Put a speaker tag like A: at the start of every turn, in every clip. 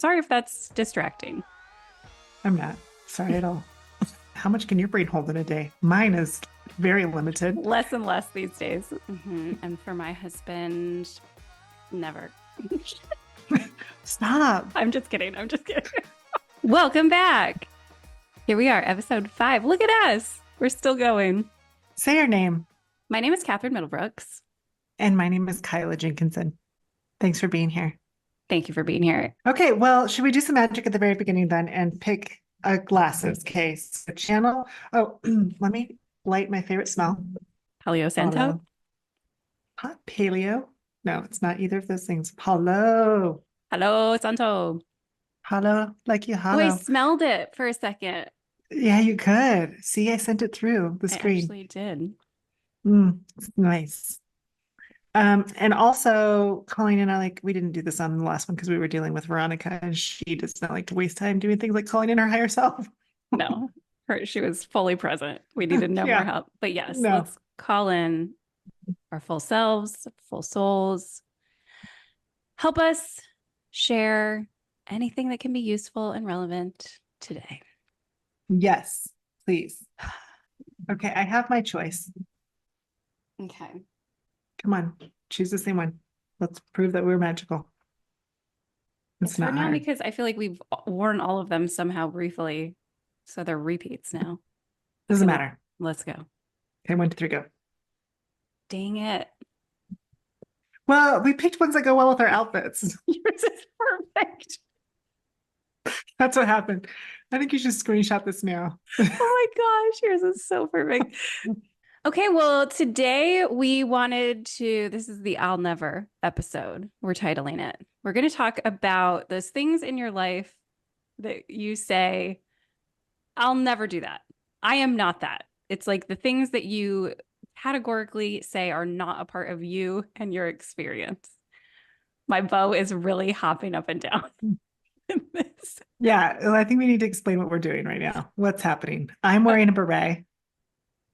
A: Sorry if that's distracting.
B: I'm not. Sorry at all. How much can your brain hold in a day? Mine is very limited.
A: Less and less these days. And for my husband, never.
B: Stop.
A: I'm just kidding. I'm just kidding. Welcome back. Here we are, episode 5. Look at us. We're still going.
B: Say your name.
A: My name is Catherine Middlebrooks.
B: And my name is Kyla Jenkinson. Thanks for being here.
A: Thank you for being here.
B: Okay, well, should we do some magic at the very beginning then and pick a glasses case, a channel? Oh, let me light my favorite smell.
A: Paleo Santo.
B: Hello. Hot paleo. No, it's not either of those things. Hello.
A: Hello, Santo.
B: Hello, like you
A: Oh, I
B: hello.
A: smelled it for a second.
B: Yeah, you could. See, I sent it through the
A: I
B: screen.
A: actually did.
B: It's nice. And also Colleen and I, like, we didn't do this on the last one because we were dealing with Veronica and she does not like to waste time doing things like calling in her higher self.
A: No, she was fully present. We needed no more
B: Yeah,
A: help. But yes,
B: no.
A: let's call in our full selves, full souls. Help us share anything that can be useful and relevant today.
B: Yes, please. Okay, I have my choice.
A: Okay.
B: Come on, choose the same one. Let's prove that we're magical.
A: It's
B: It's not
A: hard now
B: hard.
A: because I feel like we've worn all of them somehow briefly. So they're repeats now.
B: Doesn't
A: Okay,
B: matter.
A: let's go.
B: Okay, 1, 2, 3, go.
A: Dang it.
B: Well, we picked ones that go well with our outfits.
A: Yours is perfect.
B: That's what happened. I think you should screenshot this now.
A: Oh my gosh, yours is so perfect. Okay, well, today we wanted to, this is the I'll Never episode, we're titling it. We're going to talk about those things in your life that you say, I'll never do that. I am not that. It's like the things that you categorically say are not a part of you and your experience. My bow is really hopping up and down in this.
B: Yeah, well, I think we need to explain what we're doing right now. What's happening? I'm wearing a beret.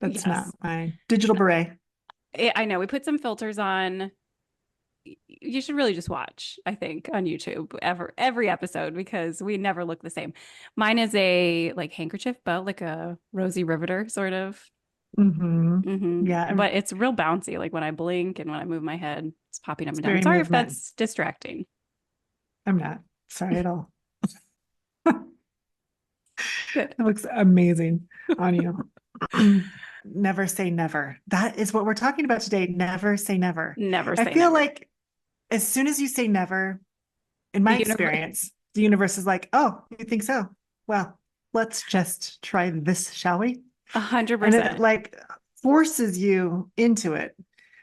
B: That's not
A: Yes.
B: mine. Digital beret.
A: I know we put some filters on. You should really just watch, I think, on YouTube every episode because we never look the same. Mine is a like handkerchief bow, like a Rosie Riveter sort of.
B: Mm-hmm. Yeah,
A: But it's real bouncy. Like when I blink and when I move my head, it's popping up
B: it's
A: and down.
B: very
A: Sorry if
B: movement.
A: that's distracting.
B: I'm not. Sorry at all.
A: Good.
B: It looks amazing on you. Never say never. That is what we're talking about today. Never say never.
A: Never
B: I
A: say
B: feel
A: never.
B: like as soon as you say never, in
A: The
B: my
A: universe,
B: experience, the universe is like, oh, you think so? Well, let's just try this, shall we?
A: a hundred
B: And it
A: percent.
B: like forces you into it.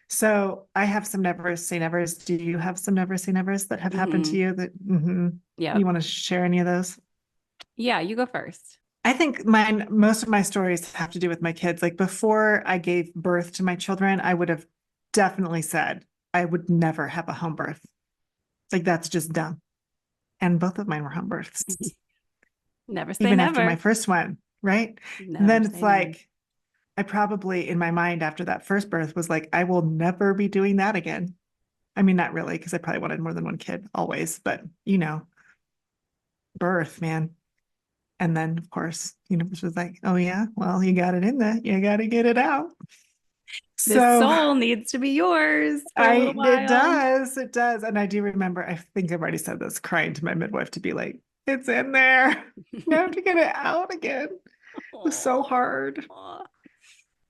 B: So I have some never say nevers. Do you have some never say nevers that have happened to
A: Mm-hmm.
B: you that
A: Yep.
B: you want to share any of those?
A: Yeah, you go first.
B: I think most of my stories have to do with my kids. Like before I gave birth to my children, I would have definitely said I would never have a home birth. Like that's just dumb. And both of mine were home births,
A: Never say
B: even after my
A: never.
B: first one, right? And
A: Never
B: then it's
A: say never.
B: like, I probably in my mind after that first birth was like, I will never be doing that again. I mean, not really, because I probably wanted more than one kid always, but birth, man. And then, of course, this was like, oh, yeah, well, you got it in there. You got to get it out.
A: This
B: So
A: soul needs to be yours for a little
B: it
A: while.
B: does. It does. And I do remember, I think I've already said this, crying to my midwife to be like, it's in there. You have to get it out again. It was so hard.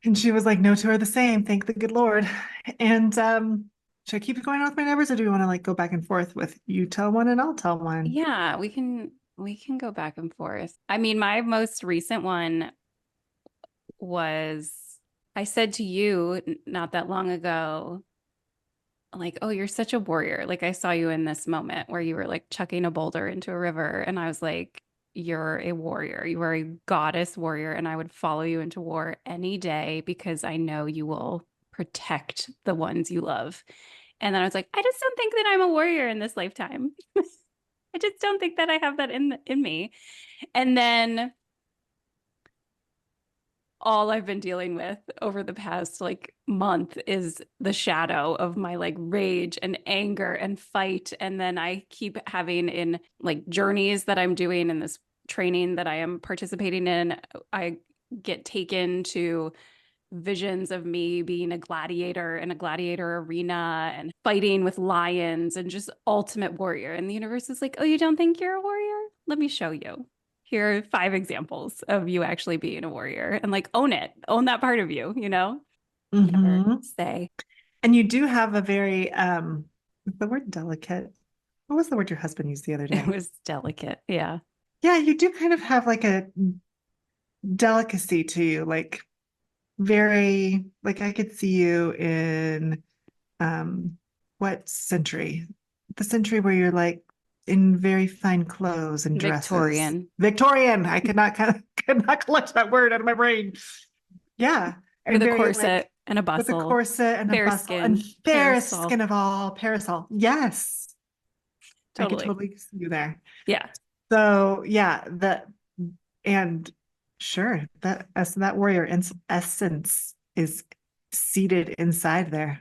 B: And she was like, no two are the same. Thank the good Lord. And should I keep going on with my numbers or do we want to like go back and forth with you tell one and I'll tell one?
A: Yeah, we can go back and forth. I mean, my most recent one was I said to you not that long ago, like, oh, you're such a warrior. Like I saw you in this moment where you were like chucking a boulder into a river, and I was like, you're a warrior. You are a goddess warrior, and I would follow you into war any day because I know you will protect the ones you love. And then I was like, I just don't think that I'm a warrior in this lifetime. I just don't think that I have that in me. And then all I've been dealing with over the past like month is the shadow of my like rage and anger and fight. And then I keep having in like journeys that I'm doing in this training that I am participating in. I get taken to visions of me being a gladiator in a gladiator arena and fighting with lions and just ultimate warrior. And the universe is like, oh, you don't think you're a warrior? Let me show you. Here are 5 examples of you actually being a warrior and like own it, own that part of you, you know? Never
B: Mhm.
A: say.
B: And you do have a very the word delicate. What was the word your husband used the other
A: It
B: day?
A: was delicate. Yeah.
B: Yeah, you do kind of have like a delicacy to you, like very like I could see you in what century? The century where you're like in very fine clothes and dresses.
A: Victorian
B: Victorian. I could not collect that word out of my brain. Yeah.
A: with
B: And
A: a
B: very like
A: corset and a
B: with a
A: bustle,
B: corset and a bustle and
A: bearskin,
B: fairest
A: parasol.
B: skin of all, parasol. Yes. I could
A: Totally.
B: totally see you there.
A: Yeah.
B: So yeah, and sure, that warrior essence is seated inside there.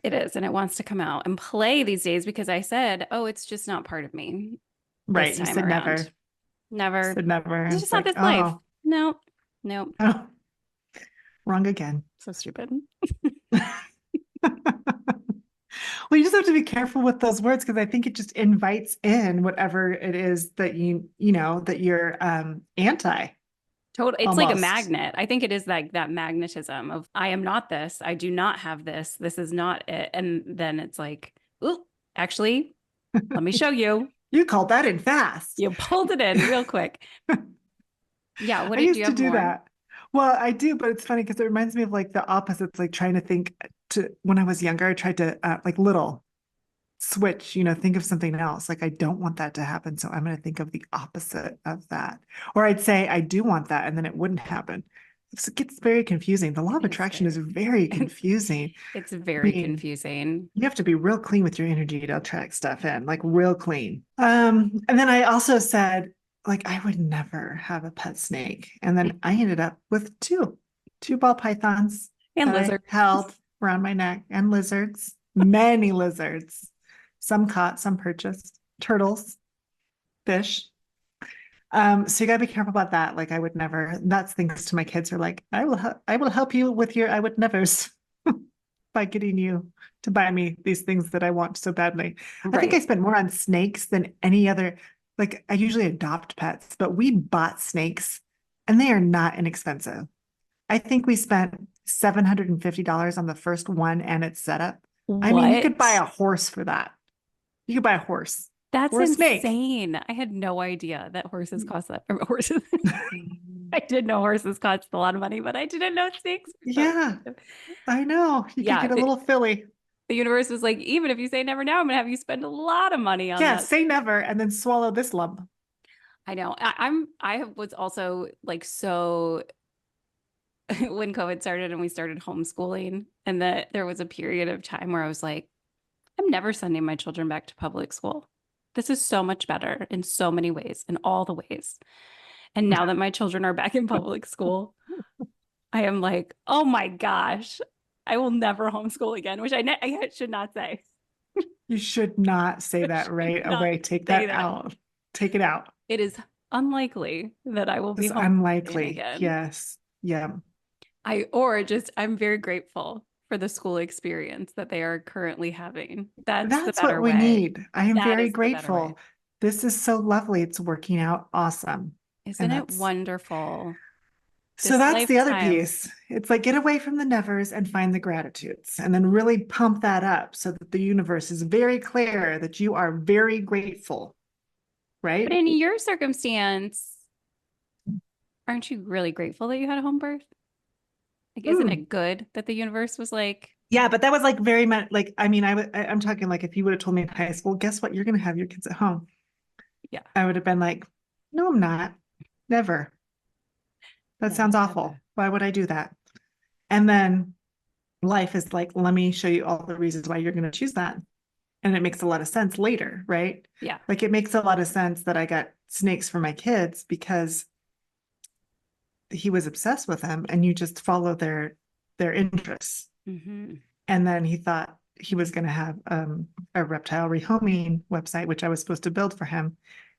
A: It is. And it wants to come out and play these days because I said, oh, it's just not part of me this
B: Right. You
A: time
B: said
A: around.
B: never. You
A: Never.
B: said never.
A: It's
B: And
A: just
B: it's
A: not
B: like,
A: this life.
B: oh,
A: No, no.
B: oh, wrong again.
A: So stupid.
B: Well, you just have to be careful with those words because I think it just invites in whatever it is that that you're anti
A: Total. It's like a
B: almost.
A: magnet. I think it is like that magnetism of I am not this. I do not have this. This is not it. And then it's like, oh, actually, let me show you.
B: You called that in fast.
A: You pulled it in real quick. Yeah.
B: I
A: Do you
B: used to
A: have
B: do
A: more?
B: that. Well, I do, but it's funny because it reminds me of like the opposites, like trying to think to when I was younger, I tried to like little switch, think of something else. Like, I don't want that to happen. So I'm going to think of the opposite of that. Or I'd say, I do want that. And then it wouldn't happen. It gets very confusing. The law of
A: It is
B: attraction is
A: very,
B: very
A: it's,
B: confusing.
A: it's
B: I
A: very
B: mean,
A: confusing.
B: you have to be real clean with your energy to attract stuff in, like real clean. And then I also said, like, I would never have a pet snake. And then I ended up with two ball pythons
A: And
B: that I
A: lizard.
B: held around my neck and lizards, many lizards, some caught, some purchased, turtles, fish. So you gotta be careful about that. Like I would never, that's things to my kids are like, I will help you with your I would nevers by getting you to buy me these things that I want so badly. I think I
A: Right.
B: spent more on snakes than any other. Like I usually adopt pets, but we bought snakes and they are not inexpensive. I think we spent $750 on the first one and its setup. I mean, you could buy
A: What?
B: a horse for that. You could buy a horse
A: That's
B: or a snake.
A: insane. I had no idea that horses cost that. Or horses. I did know horses cost a lot of money, but I didn't know snakes were so
B: Yeah,
A: expensive.
B: I know. You could
A: Yeah,
B: get a little filly.
A: the universe was like, even if you say never now, I'm gonna have you spend a lot of money on
B: Yeah,
A: that.
B: say never and then swallow this lump.
A: I know. I was also like so when COVID started and we started homeschooling, and that there was a period of time where I was like, I'm never sending my children back to public school. This is so much better in so many ways, in all the ways. And now that my children are back in public school, I am like, oh my gosh, I will never homeschool again, which I should not say.
B: You should not say
A: I
B: that
A: should
B: right
A: not
B: away. Take
A: say
B: that
A: that.
B: out. Take it out.
A: It is unlikely that I will be
B: It's
A: homeschooling
B: unlikely.
A: again.
B: Yes. Yeah.
A: I'm very grateful for the school experience that they are currently having. That's the
B: That's what
A: better
B: we
A: way.
B: need. I am
A: That
B: very
A: is the better way.
B: grateful. This is so lovely. It's working out awesome.
A: Isn't
B: And
A: it
B: that's
A: wonderful?
B: so
A: This
B: that's the other
A: lifetime.
B: piece. It's like get away from the nevers and find the gratitudes and then really pump that up so that the universe is very clear that you are very grateful,
A: But
B: right?
A: in your circumstance, aren't you really grateful that you had a home birth? Like, isn't
B: Mm.
A: it good that the universe was like,
B: Yeah, but that was like very much like I mean, I'm talking like if you would have told me in high school, guess what? You're gonna have your kids at home.
A: yeah,
B: I would have been like, no, I'm not. Never. That
A: never,
B: sounds awful.
A: never.
B: Why would I do that? And then life is like, let me show you all the reasons why you're going to choose that. And it makes a lot of sense later, right?
A: Yeah.
B: Like it makes a lot of sense that I got snakes for my kids because he was obsessed with them and you just follow their their interests.
A: Mm-hmm.
B: And then he thought he was going to have a reptile rehoming website, which I was supposed to build for him.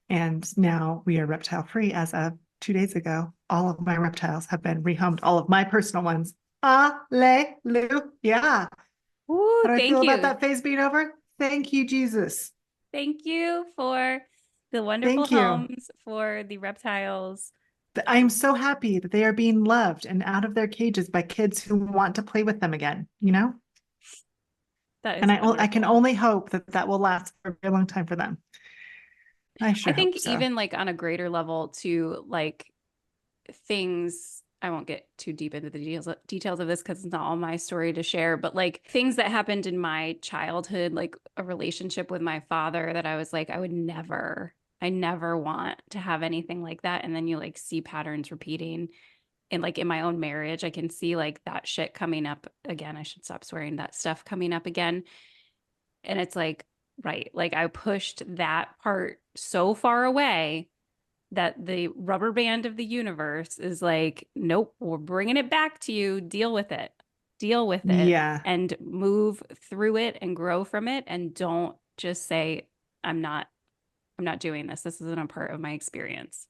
B: And now we are reptile free as of 2 days ago. All of my reptiles have been rehomed, all of my personal ones. Hallelujah.
A: Ooh,
B: How do I feel
A: thank
B: about
A: you.
B: that phase being over? Thank you, Jesus.
A: Thank you for the wonderful
B: Thank you.
A: homes for the reptiles.
B: I'm so happy that they are being loved and out of their cages by kids who want to play with them again, you know?
A: That
B: And
A: is
B: I can
A: wonderful.
B: only hope that that will last for a very long time for them. I
A: I
B: sure
A: think
B: hope so.
A: even like on a greater level to like things, I won't get too deep into the details of this because it's not all my story to share, but like things that happened in my childhood, like a relationship with my father that I was like, I never want to have anything like that. And then you like see patterns repeating. And like in my own marriage, I can see like that shit coming up again. I should stop swearing, that stuff coming up again. And it's like, right, like I pushed that part so far away that the rubber band of the universe is like, nope, we're bringing it back to you. Deal with it,
B: Yeah.
A: and move through it and grow from it. And don't just say, I'm not, I'm not doing this. This isn't a part of my experience.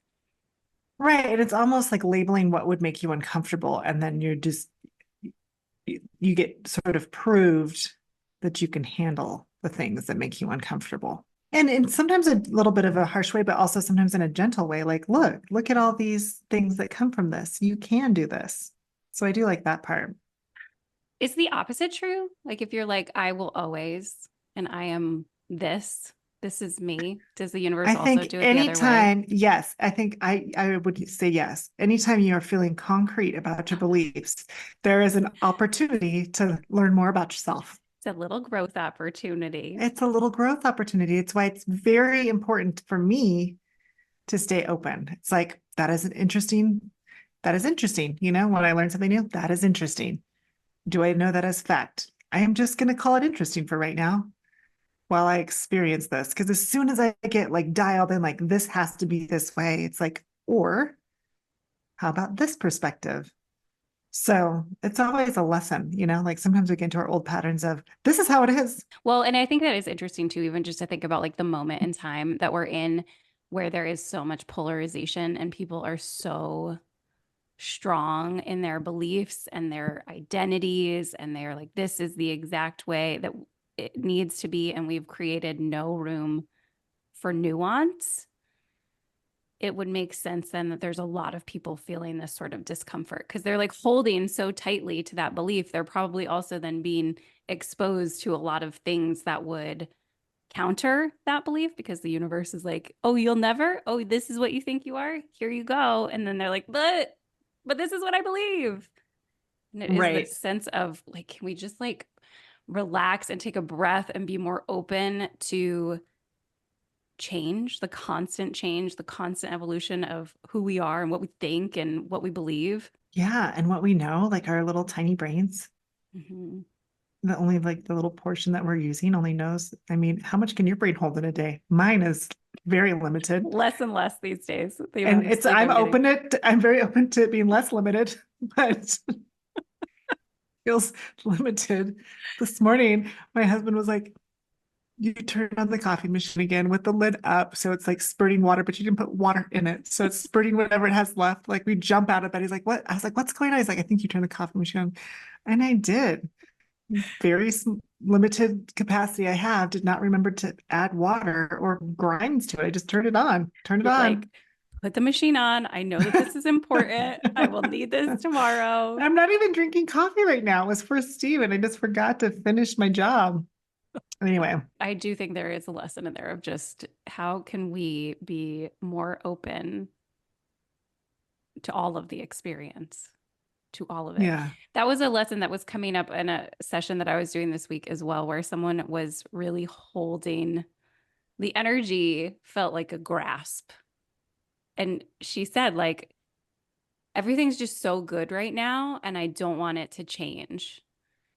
B: Right. And it's almost like labeling what would make you uncomfortable. And then you get sort of proved that you can handle the things that make you uncomfortable. And sometimes a little bit of a harsh way, but also sometimes in a gentle way. Like, look at all these things that come from this. You can do this. So I do like that part.
A: Is the opposite true? Like if you're like, I will always, and I am this is me. Does the universe
B: I
A: also
B: think
A: do it the other way?
B: anytime, yes, I think I would say yes. Anytime you are feeling concrete about your beliefs, there is an opportunity to learn more about yourself.
A: It's a little growth opportunity.
B: It's a little growth opportunity. It's why it's very important for me to stay open. It's like that is an interesting, that is interesting. You know, when I learn something new, that is interesting. Do I know that as fact? I am just going to call it interesting for right now while I experience this. Because as soon as I get like dialed in, like this has to be this way, it's like, or how about this perspective? So it's always a lesson, you know, like sometimes we get into our old patterns of this is how it is.
A: Well, and I think that is interesting too, even just to think about like the moment in time that we're in where there is so much polarization and people are so strong in their beliefs and their identities. And they're like, this is the exact way that it needs to be. And we've created no room for nuance. It would make sense then that there's a lot of people feeling this sort of discomfort because they're like holding so tightly to that belief. They're probably also then being exposed to a lot of things that would counter that belief because the universe is like, oh, you'll never, oh, this is what you think you are. Here you go. And then they're like, but this is what I believe. And it is this
B: Right.
A: sense of like, can we just like relax and take a breath and be more open to change, the constant evolution of who we are and what we think and what we believe.
B: Yeah. And what we know, like our little tiny brains,
A: Mhm.
B: the only like the little portion that we're using only knows. I mean, how much can your brain hold in a day? Mine is very limited.
A: Less and less these days, the
B: And
A: amount of
B: it's
A: sleep I'm getting.
B: I'm very open to it being less limited, but feels limited. This morning, my husband was like, you turned on the coffee machine again with the lid up. So it's like spurting water, but you didn't put water in it. So it's spurting whatever it has left. Like we jump out of bed. He's like, what? I was like, what's going on? He's like, I think you turned the coffee machine on. And I did. Very limited capacity I have, did not remember to add water or grinds to it. I just turned it on, turn it
A: You're like,
B: on.
A: put the machine on. I know that this is important. I will need this tomorrow.
B: I'm not even drinking coffee right now. It was for Steve, and I just forgot to finish my job. Anyway,
A: I do think there is a lesson in there of just how can we be more open to all of the experience, to all of it.
B: yeah.
A: That was a lesson that was coming up in a session that I was doing this week as well, where someone was really holding the energy, felt like a grasp. And she said, like, everything's just so good right now, and I don't want it to change.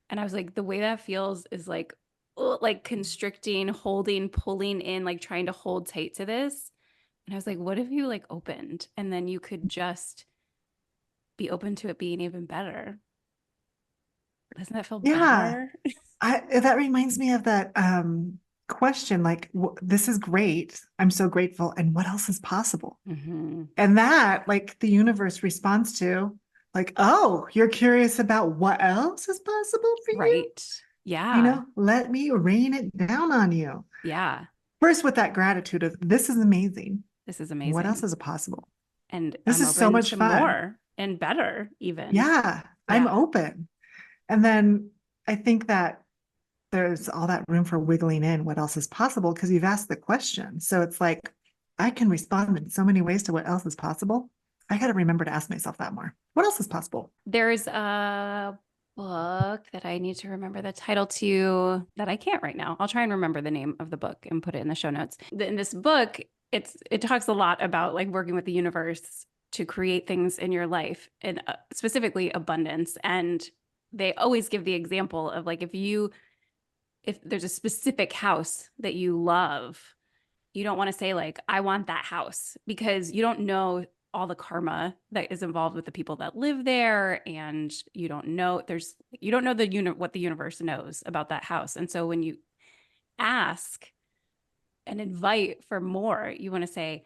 A: And I was like, the way that feels is like, ugh, like constricting, holding, pulling in, like trying to hold tight to this. And I was like, what if you like opened and then you could just be open to it being even better? Doesn't that feel
B: Yeah.
A: better?
B: That reminds me of that question, like, this is great. I'm so grateful. And what else is possible?
A: Hmm.
B: And that, like, the universe responds to, like, oh, you're curious about what else is possible for you?
A: Right. Yeah.
B: Let me rain it down on you.
A: Yeah.
B: First, with that gratitude of this is amazing.
A: This is
B: What else
A: amazing.
B: is possible?
A: And
B: This
A: I'm
B: is so
A: open
B: much
A: to
B: fun.
A: more and better, even.
B: Yeah, I'm
A: Yeah.
B: open. And then I think that there's all that room for wiggling in what else is possible because you've asked the question. So it's like, I can respond in so many ways to what else is possible. I got to remember to ask myself that more. What else is possible?
A: There's a book that I need to remember the title to that I can't right now. I'll try and remember the name of the book and put it in the show notes. In this book, it talks a lot about like working with the universe to create things in your life and specifically abundance. And they always give the example of like if there's a specific house that you love, you don't want to say like I want that house because you don't know all the karma that is involved with the people that live there, and you don't know what the universe knows about that house. And so when you ask and invite for more, you want to say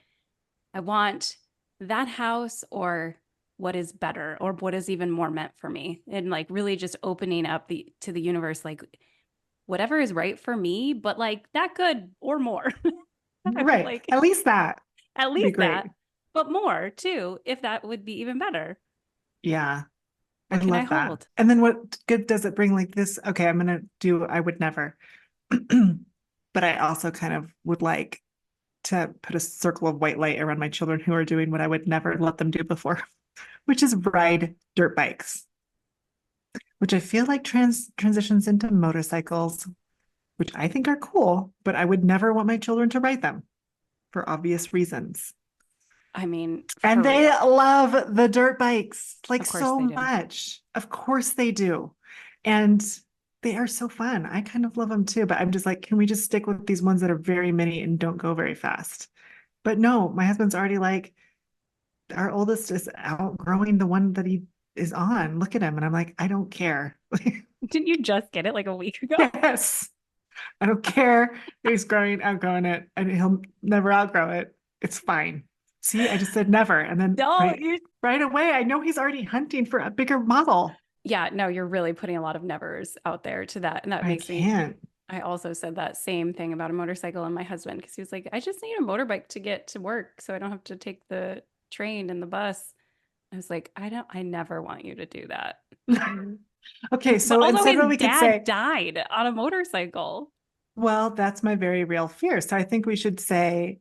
A: I want that house, or what is better, or what is even more meant for me, and like really just opening up the to the universe, like whatever is right for me, but like that good or more. I would
B: Right.
A: like
B: At least that
A: at
B: would be
A: least
B: great.
A: that, but more too, if that would be even better.
B: Yeah. I
A: What can I
B: love that.
A: hold?
B: And then what good does it bring like this? Okay, I'm gonna do I would never. But I also kind of would like to put a circle of white light around my children who are doing what I would never let them do before, which is ride dirt bikes, which I feel like transitions into motorcycles, which I think are cool, but I would never want my children to ride them for obvious reasons.
A: I mean,
B: And
A: for
B: they
A: real.
B: love the dirt bikes like
A: Of course
B: so
A: they do.
B: much. Of course they do. And they are so fun. I kind of love them too, but I'm just like, can we just stick with these ones that are very mini and don't go very fast? But no, my husband's already like, our oldest is outgrowing the one that he is on. Look at him. And I'm like, I don't care.
A: Didn't you just get it like a week ago?
B: Yes, I don't care. He's outgrowing it, and he'll never outgrow it. It's fine. See, I just said never. And then
A: No,
B: right away, I know he's already hunting for a bigger model.
A: yeah, no, you're really putting a lot of nevers out there to that. And that
B: I
A: makes me,
B: can't.
A: I also said that same thing about a motorcycle and my husband because he was like, I just need a motorbike to get to work so I don't have to take the train and the bus. I was like, I never want you to do that.
B: Okay,
A: But
B: so
A: also,
B: instead
A: his
B: what we could
A: dad
B: say,
A: died on a motorcycle.
B: well, that's my very real fear. So I think we should say,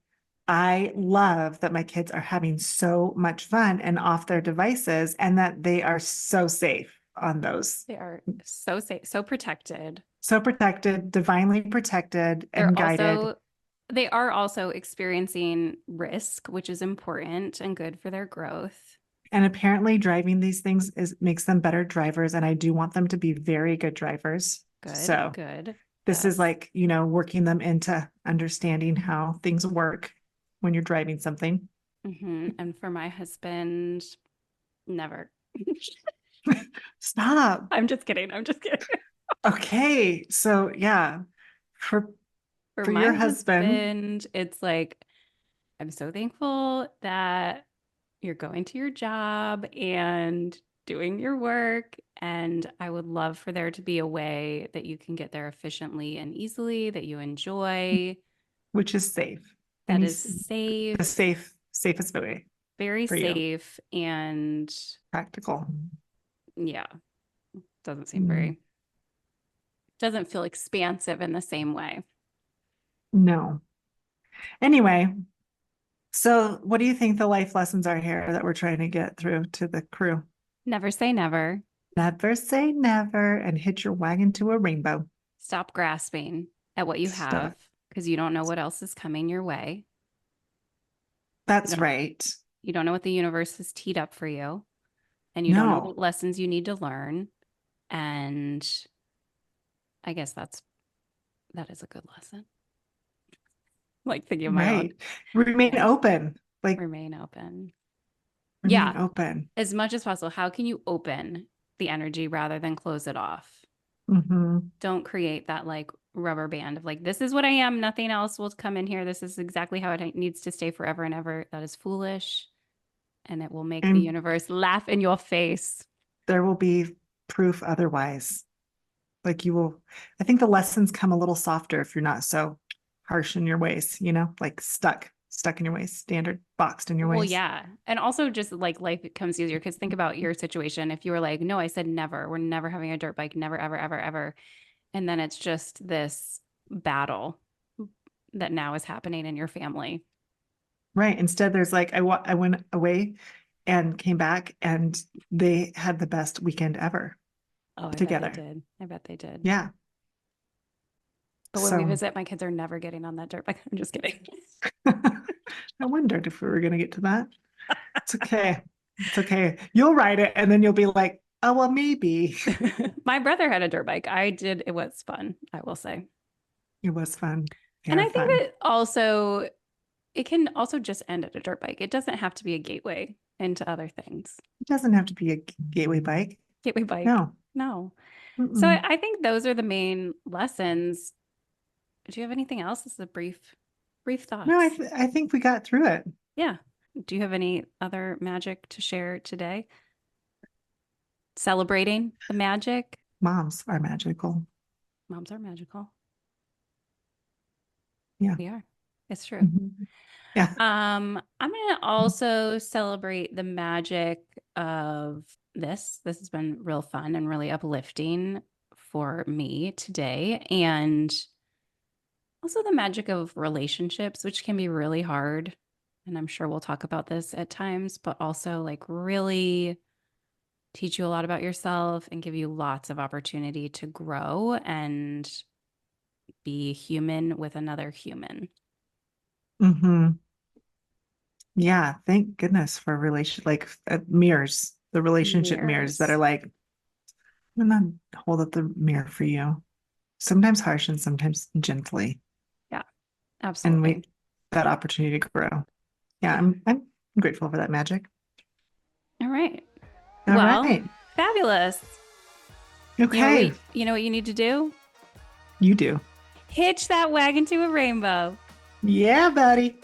B: I love that my kids are having so much fun and off their devices and that they are so safe on those.
A: They are so safe, so protected.
B: So protected, divinely protected and
A: They're
B: guided.
A: also they are also experiencing risk, which is important and good for their growth.
B: And apparently driving these things makes them better drivers. And I do want them to be very good drivers.
A: Good,
B: So
A: good.
B: this is
A: Yes.
B: like, working them into understanding how things work when you're driving something.
A: And for my husband, never.
B: Stop.
A: I'm just kidding. I'm just kidding.
B: Okay. So yeah, for
A: For
B: for
A: my
B: your husband,
A: husband, it's like I'm so thankful that you're going to your job and doing your work. And I would love for there to be a way that you can get there efficiently and easily, that you enjoy,
B: which is safe. And
A: that is
B: he's the
A: safe,
B: safest way
A: very
B: for you.
A: safe. And
B: Practical.
A: yeah, doesn't seem
B: Mm,
A: doesn't feel expansive in the same way.
B: no. Anyway, so what do you think the life lessons are here that we're trying to get through to the crew?
A: Never say never.
B: Never say never and hit your wagon to a rainbow.
A: Stop grasping at what you have
B: Stuff.
A: because you don't know what else is coming your way. You
B: That's
A: don't,
B: right.
A: you don't know what the universe has teed up for you, and you don't know
B: No,
A: what lessons you need to learn. And I guess that is a good lesson. Like thinking of my own.
B: right. Remain
A: Yeah.
B: open. Like,
A: Remain open.
B: remain
A: Yeah.
B: open.
A: As much as possible. How can you open the energy rather than close it off?
B: Mhm.
A: Don't create that like rubber band of like, this is what I am. Nothing else will come in here. This is exactly how it needs to stay forever and ever. That is foolish. And it will make the
B: And
A: universe laugh in your face.
B: there will be proof otherwise. Like you will, I think the lessons come a little softer if you're not so harsh in your ways, like stuck in your ways, standard boxed in your
A: Well,
B: ways.
A: yeah. And also just like life becomes easier because think about your situation. If you were like, no, I said never, we're never having a dirt bike, never, ever, ever, ever. And then it's just this battle that now is happening in your family.
B: Right. Instead, there's like, I went away and came back and they had the best weekend ever
A: Oh, I bet they
B: together.
A: did. I bet they did.
B: Yeah.
A: But when we
B: So
A: visit, my kids are never getting on that dirt bike. I'm just kidding.
B: I wondered if we were going to get to that. It's okay. It's okay. You'll ride it and then you'll be like, oh, well, maybe.
A: My brother had a dirt bike. I did. It was fun, I will say.
B: It was fun.
A: And
B: Very
A: I think
B: fun.
A: that also, it can also just end at a dirt bike. It doesn't have to be a gateway into other things.
B: It doesn't have to be a gateway bike.
A: Gateway bike.
B: No.
A: No. So
B: Mm-mm.
A: I think those are the main lessons. Do you have anything else? This is a brief
B: No,
A: thoughts.
B: I think we got through it.
A: Yeah. Do you have any other magic to share today? Celebrating the magic.
B: Moms are magical.
A: Moms are magical.
B: Yeah.
A: We are. It's true.
B: Mhm. Yeah.
A: I'm gonna also celebrate the magic of this. This has been real fun and really uplifting for me today. And also the magic of relationships, which can be really hard. And I'm sure we'll talk about this at times, but also like really teach you a lot about yourself and give you lots of opportunity to grow and be human with another human.
B: Hmm. Yeah. Thank goodness for mirrors, the relationship mirrors that are
A: Mirrors.
B: like, I'm gonna hold up the mirror for you. Sometimes harsh and sometimes gently.
A: Yeah,
B: And
A: absolutely.
B: we that opportunity to grow. Yeah,
A: Yeah.
B: I'm grateful for that magic.
A: All right.
B: All
A: Well,
B: right.
A: fabulous.
B: Okay.
A: You know what you need to do?
B: You do.
A: Hitch that wagon to a rainbow.
B: Yeah, buddy.